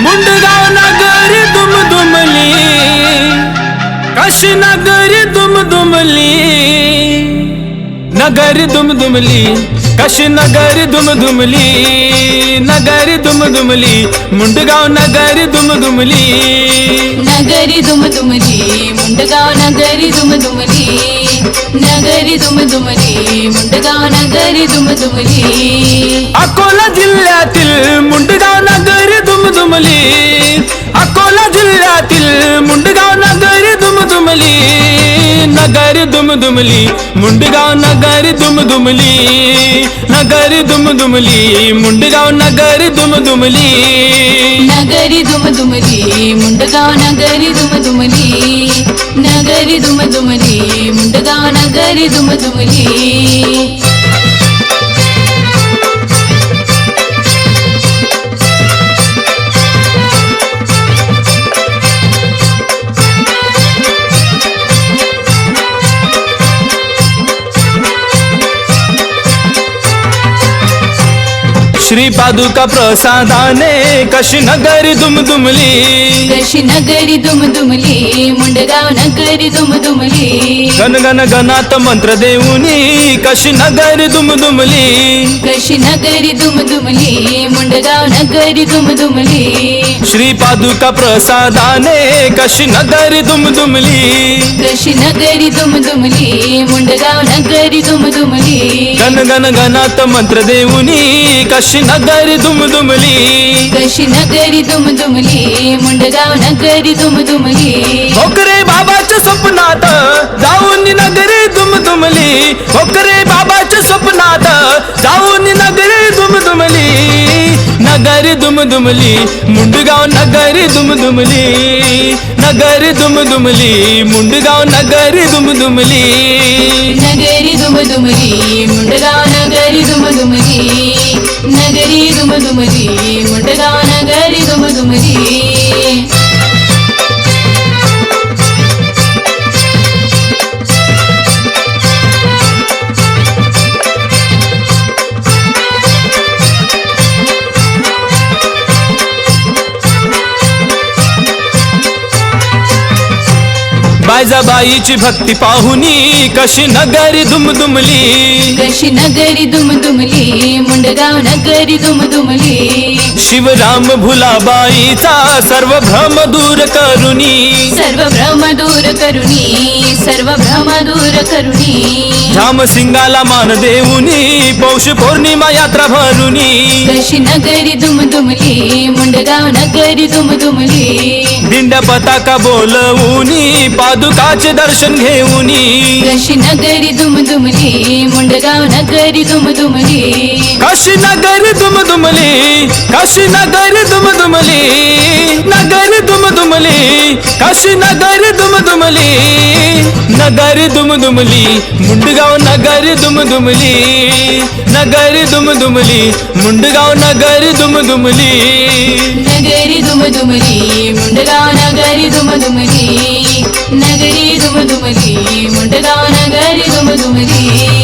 मुंडगाव नगरी दुमदुमली, काशी नगरी दुमदुमली, नगरी दुमदुमली, काशी नगरी दुमदुमली, नगरी दुमदुमली, मुंडगाव नगरी दुमदुमली, नगरी दुमदुमली, मुंडगाव नगरी दुमदुमली, नगरी दुमदुमली, मुंडगाव नगरी दुमदुमली. अकोला जिल्ह्यातील मुंडगाव नगरी दुमदुमली, अकोला जिल्ह्यातील मुंडगाव नगरी दुमदुमली, नगरी दुमदुमली, मुंडगाव नगरी दुमदुमली, नगरी दुमदुमली, मुंडगाव नगरी दुमदुमली, नगरी दुमदुमली, मुंडगाव नगरी दुमदुमली, नगरी दुमदुमली, मुंडगाव नगरी दुमदुमली. श्री पादुका प्रसादाने काशी नगरी दुमदुमली, काशी नगरी दुमदुमली, मुंडगाव नगरी दुमदुमली, गण गण गणात मंत्र देऊनी काशी नगरी दुमदुमली, काशी नगरी दुमदुमली, मुंडगाव नगरी दुमदुमली. श्री पादुका प्रसादाने काशी नगरी दुमदुमली, काशी नगरी दुमदुमली, मुंडगाव नगरी दुमदुमली, गण गण गणात मंत्र देऊनी काशी नगरी दुमदुमली, काशी नगरी दुमदुमली, मुंडगाव नगरी दुमदुमली. होकरे बाबाच्या स्वप्नात जाऊन नगरी दुमदुमली, होकरे बाबाच्या स्वप्नात जाऊन नगरी दुमदुमली, नगरी दुमदुमली, मुंडगाव नगरी दुमदुमली, नगरी दुमदुमली, मुंडगाव नगरी दुमदुमली, नगरी दुमदुमली, मुंडगाव नगरी दुमदुमली, नगरी दुमदुमली, मुंडगाव नगरी दुमदुमली. बायजाबाईची भक्ती पाहुनी काशी नगरी दुमदुमली, काशी नगरी दुमदुमली, मुंडगाव नगरी दुमदुमली, शिवराम भुलाबाईचा सर्व भ्रम दूर करुनी, सर्व भ्रम दूर करुनी, सर्व भ्रम दूर करुनी, झामसिंगाला मान देऊनी पौष पौर्णिमा यात्रा भरुनी, काशी नगरी दुमदुमली, मुंडगाव नगरी दुमदुमली, दिंड्या पताका बोलवूनी पादुकाचे दर्शन घेऊनी, काशी नगरी दुमदुमली, मुंडगाव नगरी दुमदुमली, काशी नगरी दुमदुमली, काशी नगरी दुमदुमली, नगरी दुमदुमली, काशी नगरी दुमदुमली, नगरी दुमदुमली, मुंडगाव नगरी दुमदुमली, नगरी दुमदुमली, मुंडगाव नगरी दुमदुमली, नगरी दुमदुमली, मुंडगाव नगरी दुमदुमली, नगरी दुमदुमली, मुंडगाव नगरी दुमदुमली.